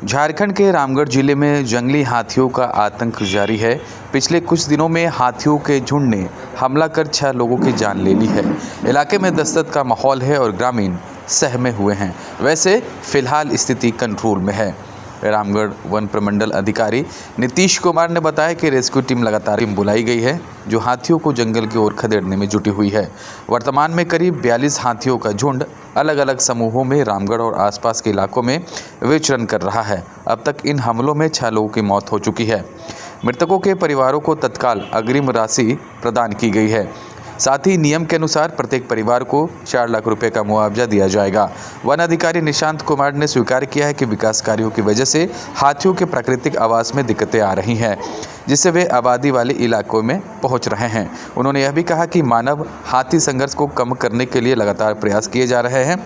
झारखंड के रामगढ़ जिले में जंगली हाथियों का आतंक जारी है। पिछले कुछ दिनों में हाथियों के झुंड ने हमला कर 6 लोगों की जान ले ली है। इलाके में दहशत का माहौल है और ग्रामीण सहमे हुए हैं। वैसे फिलहाल स्थिति कंट्रोल में है। रामगढ़ वन प्रमंडल अधिकारी नीतीश कुमार ने बताया कि रेस्क्यू टीम लगातार बुलाई गई है, जो हाथियों को जंगल की ओर खदेड़ने में जुटी हुई है। वर्तमान में करीब 42 हाथियों का झुंड अलग अलग समूहों में रामगढ़ और आसपास के इलाकों में विचरण कर रहा है। अब तक इन हमलों में 6 लोगों की मौत हो चुकी है। मृतकों के परिवारों को तत्काल अग्रिम राशि प्रदान की गई है। साथ ही नियम के अनुसार प्रत्येक परिवार को 4 लाख रुपए का मुआवजा दिया जाएगा। वन अधिकारी निशांत कुमार ने स्वीकार किया है कि विकास कार्यों की वजह से हाथियों के प्राकृतिक आवास में दिक्कतें आ रही हैं, जिससे वे आबादी वाले इलाकों में पहुंच रहे हैं। उन्होंने यह भी कहा कि मानव हाथी संघर्ष को कम करने के लिए लगातार प्रयास किए जा रहे हैं।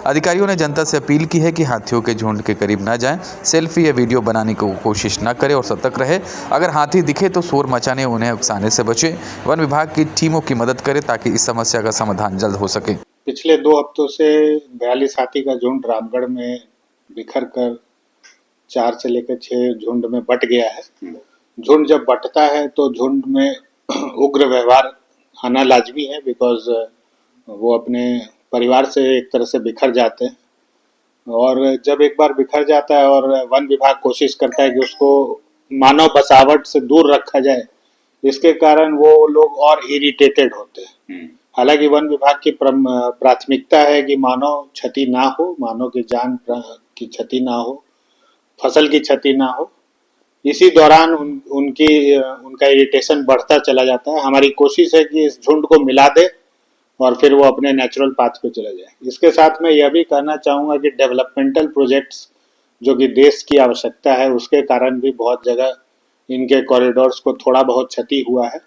अधिकारियों ने जनता से अपील की है कि हाथियों के झुंड के करीब न जाएं, सेल्फी या वीडियो बनाने की कोशिश न करें और सतर्क रहे। अगर हाथी दिखे तो शोर मचाने उन्हें उकसाने से बचें। वन विभाग की टीमों की मदद करें ताकि इस समस्या का समाधान जल्द हो सके। पिछले 2 हफ्तों से 42 हाथी का झुंड रामगढ़ में बिखर कर 4 से लेकर 6 झुंड में बंट गया है। झुंड जब बंटता है तो झुंड में उग्र व्यवहार आना लाजमी है, बिकॉज वो अपने परिवार से एक तरह से बिखर जाते हैं। और जब एक बार बिखर जाता है और वन विभाग कोशिश करता है कि उसको मानव बसावट से दूर रखा जाए, इसके कारण वो लोग और इरिटेटेड होते हैं। हालांकि वन विभाग की प्राथमिकता है कि मानव क्षति ना हो, मानव की जान की क्षति ना हो, फसल की क्षति ना हो। इसी दौरान उनका इरिटेशन बढ़ता चला जाता है। हमारी कोशिश है कि इस झुंड को मिला दे और फिर वो अपने नेचुरल पाथ पे चला जाए। इसके साथ मैं यह भी कहना चाहूँगा कि डेवलपमेंटल प्रोजेक्ट्स जो कि देश की आवश्यकता है, उसके कारण भी बहुत जगह इनके कॉरिडोर्स को थोड़ा बहुत क्षति हुआ है।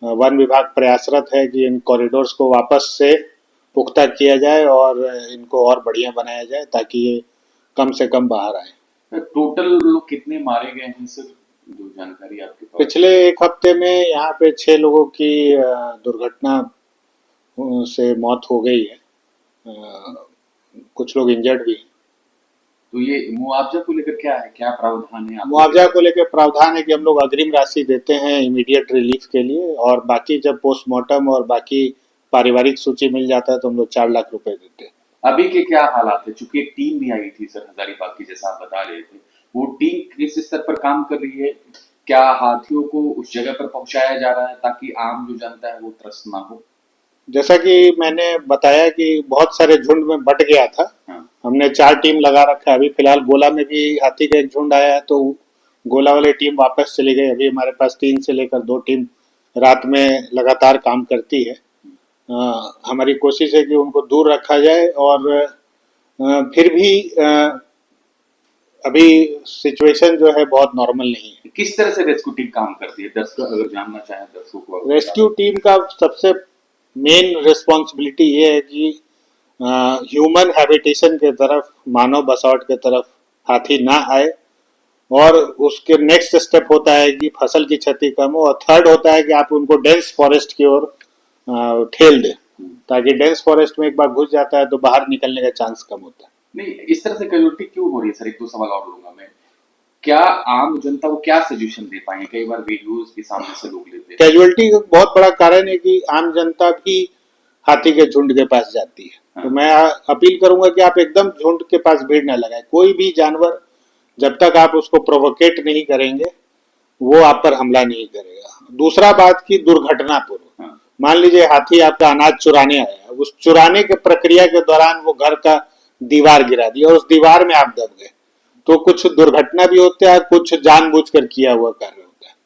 वन विभाग प्रयासरत है कि इन कॉरिडोर्स को वापस से पुख्ता किया जाए और इनको और बढ़िया बनाया जाए ताकि ये कम से कम बाहर आए। टोटल लोग कितने मारे गए हैं सर, जो जानकारी आपके पास? पिछले 1 हफ्ते में यहाँ पे 6 लोगों की दुर्घटना से मौत हो गई है। कुछ लोग इंजर्ड भी हैं। तो ये मुआवजा को लेकर क्या है, क्या प्रावधान है? मुआवजा को लेकर प्रावधान है कि हम लोग अग्रिम राशि देते हैं इमीडिएट रिलीफ के लिए, और बाकी जब पोस्टमार्टम और बाकी पारिवारिक सूची मिल जाता है तो हम लोग 4 लाख रुपए देते हैं। अभी के क्या हालात है? चूंकि एक टीम भी आई थी सर हजारीबाग की, जैसा आप बता रहे थे, वो टीम किस स्तर पर काम कर रही है? क्या हाथियों को उस जगह पर पहुंचाया जा रहा है ताकि आम जो जनता है वो त्रस्त ना हो? जैसा कि मैंने बताया कि बहुत सारे झुंड में बट गया था। हमने 4 टीम लगा रखा है। अभी फिलहाल गोला में भी हाथी का एक झुंड आया है, तो गोला वाली टीम वापस चली गई। अभी हमारे पास 3 से लेकर 2 टीम रात में लगातार काम करती है। हमारी कोशिश है कि उनको दूर रखा जाए, और फिर भी अभी सिचुएशन जो है बहुत नॉर्मल नहीं है। किस तरह से रेस्क्यू टीम काम करती है, दर्शक अगर जानना चाहें दर्शकों को? रेस्क्यू टीम का सबसे मेन रिस्पॉन्सिबिलिटी ये है कि ह्यूमन हैबिटेशन के तरफ, मानव बसावट के तरफ हाथी ना आए, और उसके नेक्स्ट स्टेप होता है कि फसल की क्षति कम हो, और थर्ड होता है कि आप उनको डेंस फॉरेस्ट की ओर ठेल दें, ताकि डेंस फॉरेस्ट में एक बार घुस जाता है तो बाहर निकलने का चांस कम होता है। नहीं, इस तरह से कैजुअलिटी क्यों हो रही है सर? 1-2 सवाल और लूंगा मैं। क्या आम जनता को क्या सजेशन दे पाएंगे? कई बार वीडियोस के सामने से लोग लेते हैं। कैजुअलिटी का बहुत बड़ा कारण है कि आम जनता भी हाथी के झुंड के पास जाती है। तो मैं अपील करूंगा कि आप एकदम झुंड के पास भीड़ न लगाएं। कोई भी जानवर जब तक आप उसको प्रोवोकेट नहीं करेंगे, वो आप पर हमला नहीं करेगा। दूसरा बात की दुर्घटना पूर्व, मान लीजिए हाथी आपका अनाज चुराने आया, उस चुराने के प्रक्रिया के दौरान वो घर का दीवार गिरा दिया और उस दीवार में आप दब गए, तो कुछ दुर्घटना भी होता है, कुछ जानबूझकर किया हुआ कार्य।